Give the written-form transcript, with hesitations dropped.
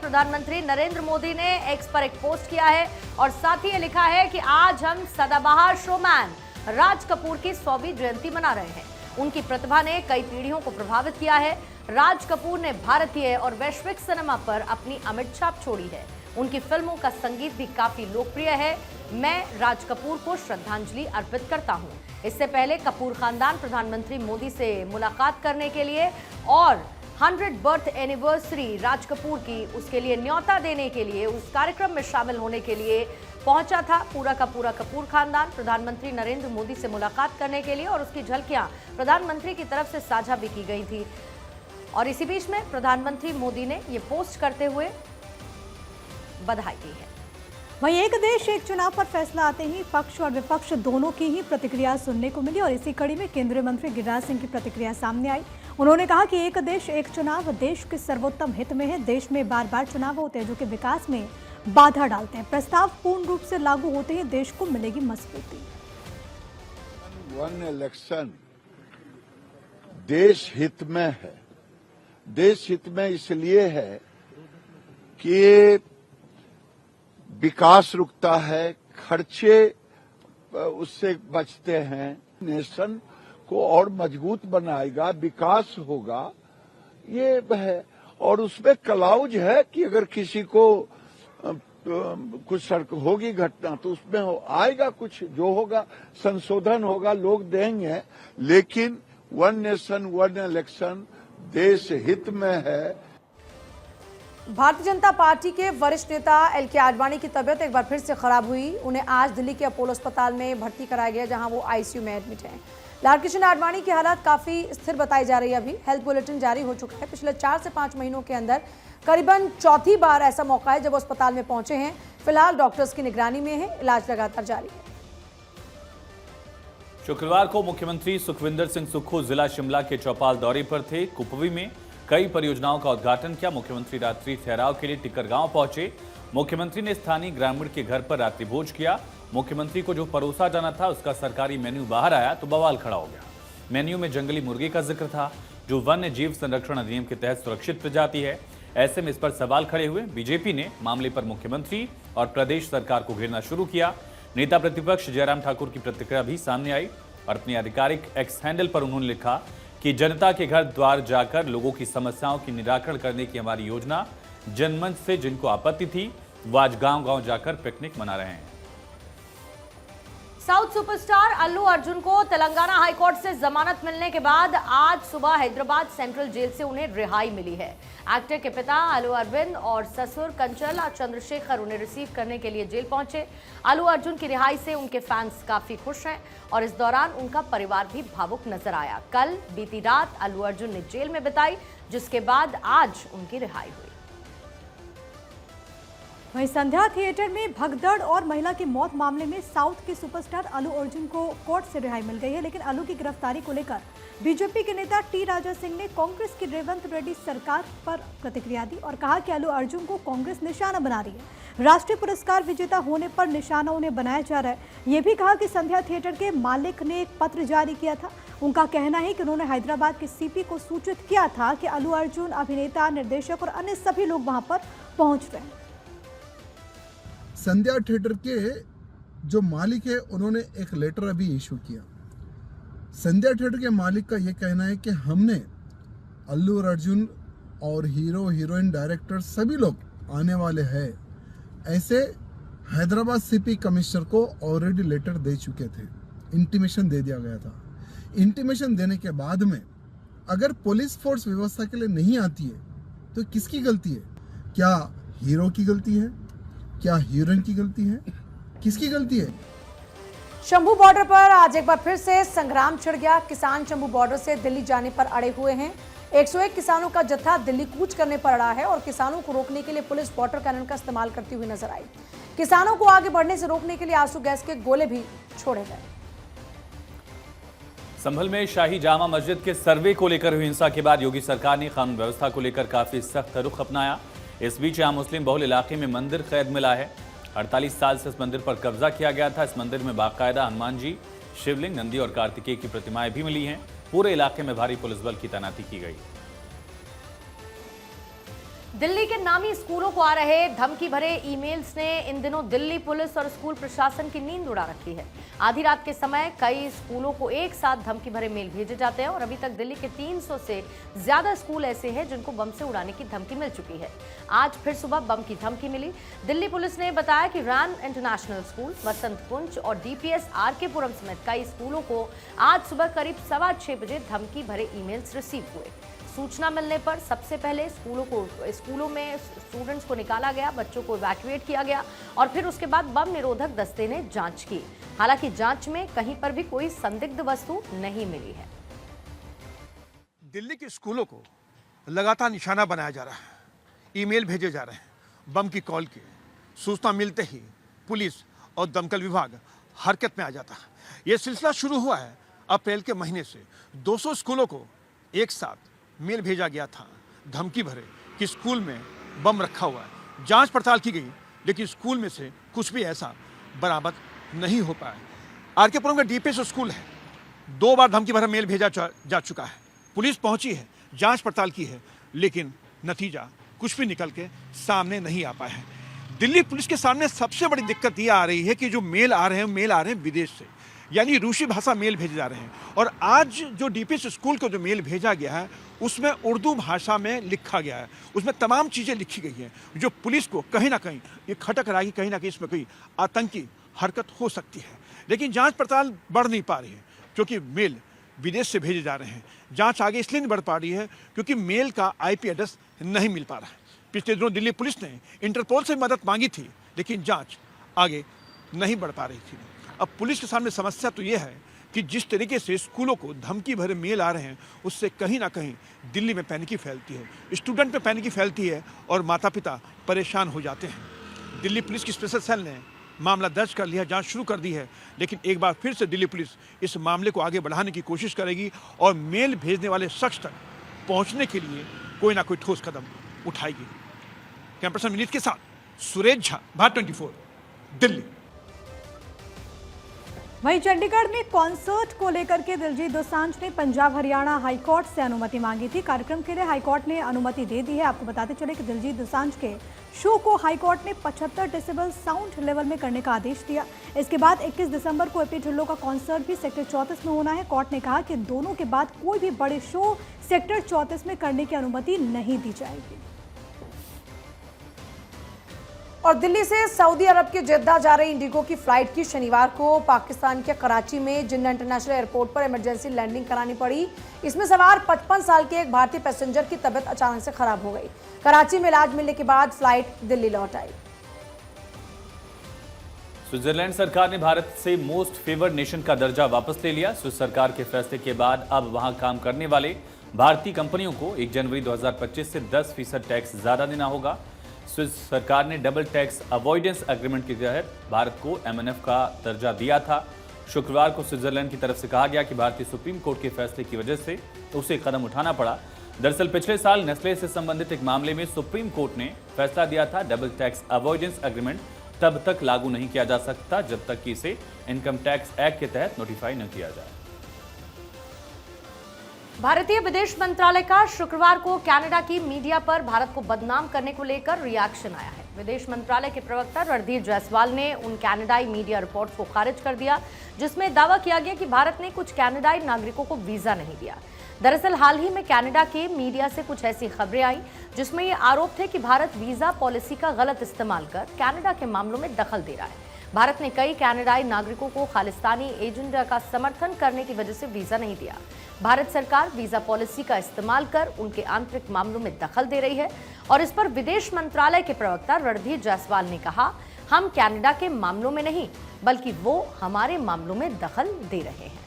प्रधानमंत्री नरेंद्र मोदी ने एक्स पर एक पोस्ट किया है और साथ ही ये लिखा है कि आज हम सदाबहार शोमैन राज कपूर की 100वीं जयंती मना रहे हैं। उनकी प्रतिभा ने कई पीढ़ियों को प्रभावित किया है। राज कपूर ने भारतीय और वैश्विक सिनेमा पर अपनी अमिट छाप छोड़ी है। उनकी फिल्मों का संगीत भी काफी लोकप्रिय है। मैं राज कपूर को श्रद्धांजलि अर्पित करता हूं। इससे पहले कपूर खानदान प्रधानमंत्री मोदी से मुलाकात करने के लिए और 100 बर्थ एनिवर्सरी राज कपूर की, उसके लिए न्योता देने के लिए, उस कार्यक्रम में शामिल होने के लिए पहुंचा था। पूरा का पूरा कपूर खानदान प्रधानमंत्री नरेंद्र मोदी से मुलाकात करने के लिए और उसकी झलकियां प्रधानमंत्री की तरफ से साझा भी की गई थी। और इसी बीच में प्रधानमंत्री मोदी ने ये पोस्ट करते हुए बधाई दी है। वहीं एक देश एक चुनाव पर फैसला आते ही पक्ष और विपक्ष दोनों की ही प्रतिक्रिया सुनने को मिली और इसी कड़ी में केंद्रीय मंत्री गिरिराज सिंह की प्रतिक्रिया सामने आई। उन्होंने कहा कि एक देश एक चुनाव देश के सर्वोत्तम हित में है। देश में बार बार चुनाव होते हैं जो कि विकास में बाधा डालते हैं। प्रस्ताव पूर्ण रूप से लागू होते ही देश को मिलेगी मजबूती। वन इलेक्शन देश हित में है। देश हित में इसलिए है कि विकास रुकता है, खर्चे उससे बचते हैं, नेशन को और मजबूत बनाएगा, विकास होगा, ये है। और उसमें क्लाउज है कि अगर किसी को कुछ होगी घटना तो उसमें आएगा, कुछ जो होगा संशोधन होगा, लोग देंगे। लेकिन वन नेशन वन इलेक्शन देश हित में है। भारतीय जनता पार्टी के वरिष्ठ नेता एल.के. आडवाणी की तबीयत एक बार फिर से खराब हुई। उन्हें आज दिल्ली के अपोलो अस्पताल में भर्ती कराया गया, जहां वो आईसीयू में एडमिट हैं। लालकृष्ण आडवाणी की हालत काफी स्थिर बताई जा रही है। अभी हेल्थ बुलेटिन जारी हो चुका है। पिछले 4 से 5 महीनों के अंदर करीबन चौथी बार ऐसा मौका है जब वो अस्पताल में पहुंचे हैं। फिलहाल डॉक्टर्स की निगरानी में है, इलाज लगातार जारी है। शुक्रवार को मुख्यमंत्री सुखविंदर सिंह सुक्खू जिला शिमला के चौपाल दौरे पर थे। कुपवी में कई परियोजनाओं का उद्घाटन किया। मुख्यमंत्री रात्रि ठहराव के लिए टिक्कर गांव पहुंचे। मुख्यमंत्री ने स्थानीय ग्रामीण के घर पर रात्रि भोज किया। मुख्यमंत्री को जो परोसा जाना था उसका सरकारी मेन्यू बाहर आया तो बवाल खड़ा हो गया। मेन्यू में जंगली मुर्गे का जिक्र था, जो वन्य जीव संरक्षण अधिनियम के तहत सुरक्षित प्रजाति है। ऐसे में इस पर सवाल खड़े हुए। बीजेपी ने मामले पर मुख्यमंत्री और प्रदेश सरकार को घेरना शुरू किया। नेता प्रतिपक्ष जयराम ठाकुर की प्रतिक्रिया भी सामने आई और अपनी आधिकारिक एक्स हैंडल पर उन्होंने लिखा कि जनता के घर द्वार जाकर लोगों की समस्याओं की निराकरण करने की हमारी योजना। जनमंच से जिनको आपत्ति थी वो आज गांव-गांव जाकर पिकनिक मना रहे हैं। साउथ सुपरस्टार अल्लू अर्जुन को तेलंगाना हाईकोर्ट से जमानत मिलने के बाद आज सुबह हैदराबाद सेंट्रल जेल से उन्हें रिहाई मिली है। एक्टर के पिता अल्लू अरविंद और ससुर कंचला चंद्रशेखर उन्हें रिसीव करने के लिए जेल पहुंचे। अल्लू अर्जुन की रिहाई से उनके फैंस काफी खुश हैं और इस दौरान उनका परिवार भी भावुक नजर आया। कल बीती रात अल्लू अर्जुन ने जेल में बिताई, जिसके बाद आज उनकी रिहाई हुई। वहीं संध्या थिएटर में भगदड़ और महिला की मौत मामले में साउथ के सुपरस्टार अल्लू अर्जुन को कोर्ट से रिहाई मिल गई है। लेकिन अल्लू की गिरफ्तारी को लेकर बीजेपी के नेता टी राजा सिंह ने कांग्रेस की रेवंत रेड्डी सरकार पर प्रतिक्रिया दी और कहा कि अल्लू अर्जुन को कांग्रेस निशाना बना रही है। राष्ट्रीय पुरस्कार विजेता होने पर निशाना उन्हें बनाया जा रहा है। ये भी कहा कि संध्या थिएटर के मालिक ने एक पत्र जारी किया था। उनका कहना है कि उन्होंने हैदराबाद के सीपी को सूचित किया था कि अल्लू अर्जुन, अभिनेता, निर्देशक और अन्य सभी लोग वहां पर पहुंच रहे हैं। संध्या थिएटर के जो मालिक है उन्होंने एक लेटर अभी इशू किया। संध्या थिएटर के मालिक का ये कहना है कि हमने अल्लू अर्जुन और हीरो, हीरोइन, डायरेक्टर सभी लोग आने वाले हैं, ऐसे हैदराबाद सीपी कमिश्नर को ऑलरेडी लेटर दे चुके थे, इंटीमेशन दे दिया गया था। इंटीमेशन देने के बाद में अगर पुलिस फोर्स व्यवस्था के लिए नहीं आती है तो किसकी गलती है? क्या हीरो की गलती है? क्या हीरोइन की गलती है? किसकी गलती है? शंभू बॉर्डर पर आज एक बार फिर से संग्राम छिड़ गया। किसान शंभू बॉर्डर से दिल्ली जाने पर अड़े हुए हैं। 101 किसानों का जत्था दिल्ली कूच करने पर अड़ा है और किसानों को रोकने के लिए पुलिस वाटर कैनन का इस्तेमाल करती हुई नजर आई। किसानों को आगे बढ़ने से रोकने के लिए आंसू गैस के गोले भी छोड़े गए। संभल में शाही जामा मस्जिद के सर्वे को लेकर हुई हिंसा के बाद योगी सरकार ने कानून व्यवस्था को लेकर काफी सख्त रुख अपनाया। इस बीच यहाँ मुस्लिम बहुल इलाके में मंदिर कैद मिला है। 48 साल से इस मंदिर पर कब्जा किया गया था। इस मंदिर में बाकायदा हनुमान जी, शिवलिंग, नंदी और कार्तिकेय की प्रतिमाएं भी मिली हैं। पूरे इलाके में भारी पुलिस बल की तैनाती की गई। दिल्ली के नामी स्कूलों को आ रहे धमकी भरे ईमेल्स ने इन दिनों दिल्ली पुलिस और स्कूल प्रशासन की नींद उड़ा रखी है। आधी रात के समय कई स्कूलों को एक साथ धमकी भरे मेल भेजे जाते हैं और अभी तक दिल्ली के 300 से ज्यादा स्कूल ऐसे हैं जिनको बम से उड़ाने की धमकी मिल चुकी है। आज फिर सुबह बम की धमकी मिली। दिल्ली पुलिस ने बताया कि रैन इंटरनेशनल स्कूल, वसंत कुंज और DPS RK पुरम समेत कई स्कूलों को आज सुबह करीब 6:15 बजे धमकी भरे ईमेल्स रिसीव हुए। सूचना मिलने पर सबसे पहले स्कूलों में स्टूडेंट्स को निकाला गया, बच्चों को इवैक्यूएट किया गया और फिर उसके बाद बम निरोधक दस्ते ने जांच की। हालांकि जांच में कहीं पर भी कोई संदिग्ध वस्तु नहीं मिली है। दिल्ली के स्कूलों को लगातार निशाना बनाया जा रहा है, ईमेल भेजे जा रहे हैं, बम की कॉल की सूचना मिलते ही पुलिस और दमकल विभाग हरकत में आ जाता है। यह सिलसिला शुरू हुआ है अप्रैल के महीने से। 200 स्कूलों को एक साथ मेल भेजा गया था धमकी भरे कि स्कूल में बम रखा हुआ है। जांच पड़ताल की गई लेकिन स्कूल में से कुछ भी ऐसा बरामद नहीं हो पाया। RK पुरम का DPS स्कूल है, 2 बार धमकी भरा मेल भेजा जा चुका है। पुलिस पहुंची है, जांच पड़ताल की है, लेकिन नतीजा कुछ भी निकल के सामने नहीं आ पाया है। दिल्ली पुलिस के सामने सबसे बड़ी दिक्कत ये आ रही है कि जो मेल आ रहे हैं विदेश से, यानी रूसी भाषा मेल भेजे जा रहे हैं। और आज जो DPS स्कूल को जो मेल भेजा गया है उसमें उर्दू भाषा में लिखा गया है, उसमें तमाम चीज़ें लिखी गई हैं जो पुलिस को कहीं ना कहीं ये खटक रहा है कि कहीं ना कहीं इसमें कोई आतंकी हरकत हो सकती है। लेकिन जांच पड़ताल बढ़ नहीं पा रही है क्योंकि मेल विदेश से भेजे जा रहे हैं। जांच आगे इसलिए नहीं बढ़ पा रही है क्योंकि मेल का IP एड्रेस नहीं मिल पा रहा है। पिछले दिनों दिल्ली पुलिस ने इंटरपोल से मदद मांगी थी लेकिन जाँच आगे नहीं बढ़ पा रही थी। अब पुलिस के सामने समस्या तो ये है कि जिस तरीके से स्कूलों को धमकी भरे मेल आ रहे हैं उससे कहीं ना कहीं दिल्ली में पैनिकी फैलती है, स्टूडेंट में पैनिकी फैलती है और माता पिता परेशान हो जाते हैं। दिल्ली पुलिस की स्पेशल सेल ने मामला दर्ज कर लिया, जांच शुरू कर दी है, लेकिन एक बार फिर से दिल्ली पुलिस इस मामले को आगे बढ़ाने की कोशिश करेगी और मेल भेजने वाले शख्स तक पहुँचने के लिए कोई ना कोई ठोस कदम उठाएगी। कैमरा पर्सन विनीत के साथ सुरेश झा, भारत 24, दिल्ली। वहीं चंडीगढ़ में कॉन्सर्ट को लेकर के दिलजीत दोसांझ ने पंजाब हरियाणा हाईकोर्ट से अनुमति मांगी थी। कार्यक्रम के लिए हाईकोर्ट ने अनुमति दे दी है। आपको बताते चले कि दिलजीत दोसांझ के शो को हाईकोर्ट ने 75 डेसिबल साउंड लेवल में करने का आदेश दिया। इसके बाद 21 दिसंबर को AP ढिल्लों का कॉन्सर्ट भी सेक्टर 34 में होना है। कोर्ट ने कहा कि दोनों के बाद कोई भी बड़े शो सेक्टर 34 में करने की अनुमति नहीं दी जाएगी। और दिल्ली से सऊदी अरब के जेद्दा जा रही इंडिगो की फ्लाइट की शनिवार को पाकिस्तान के कराची में जिन्ना इंटरनेशनल एयरपोर्ट पर इमरजेंसी लैंडिंग करानी पड़ी। इसमें सवार 55 साल के एक भारतीय पैसेंजर की तबीयत अचानक से खराब हो गई। कराची में इलाज मिलने के बाद फ्लाइट दिल्ली लौट आई। स्विट्जरलैंड सरकार ने भारत से मोस्ट फेवर्ड नेशन का दर्जा वापस ले लिया। स्विस सरकार के फैसले के बाद अब वहां काम करने वाले भारतीय कंपनियों को 1 जनवरी 2025 से 10% टैक्स ज्यादा देना होगा। स्विस सरकार ने डबल टैक्स अवॉइडेंस एग्रीमेंट के तहत भारत को MNF का दर्जा दिया था। शुक्रवार को स्विट्जरलैंड की तरफ से कहा गया कि भारतीय सुप्रीम कोर्ट के फैसले की वजह से उसे कदम उठाना पड़ा। दरअसल पिछले साल नेस्ले से संबंधित एक मामले में सुप्रीम कोर्ट ने फैसला दिया था डबल टैक्स अवॉइडेंस एग्रीमेंट तब तक लागू नहीं किया जा सकता जब तक कि इसे इनकम टैक्स एक्ट के तहत नोटिफाई न किया जाए। भारतीय विदेश मंत्रालय का शुक्रवार को कनाडा की मीडिया पर भारत को बदनाम करने को लेकर रिएक्शन आया है। विदेश मंत्रालय के प्रवक्ता रणधीर जायसवाल ने उन कनाडाई मीडिया रिपोर्ट्स को खारिज कर दिया जिसमें दावा किया गया कि भारत ने कुछ कनाडाई नागरिकों को वीजा नहीं दिया। दरअसल हाल ही में कनाडा के मीडिया से कुछ ऐसी खबरें आई जिसमें ये आरोप थे कि भारत वीजा पॉलिसी का गलत इस्तेमाल कर कनाडा के मामलों में दखल दे रहा है। भारत ने कई कनाडाई नागरिकों को खालिस्तानी एजेंडा का समर्थन करने की वजह से वीजा नहीं दिया। भारत सरकार वीजा पॉलिसी का इस्तेमाल कर उनके आंतरिक मामलों में दखल दे रही है और इस पर विदेश मंत्रालय के प्रवक्ता रणधीर जायसवाल ने कहा, हम कनाडा के मामलों में नहीं बल्कि वो हमारे मामलों में दखल दे रहे हैं।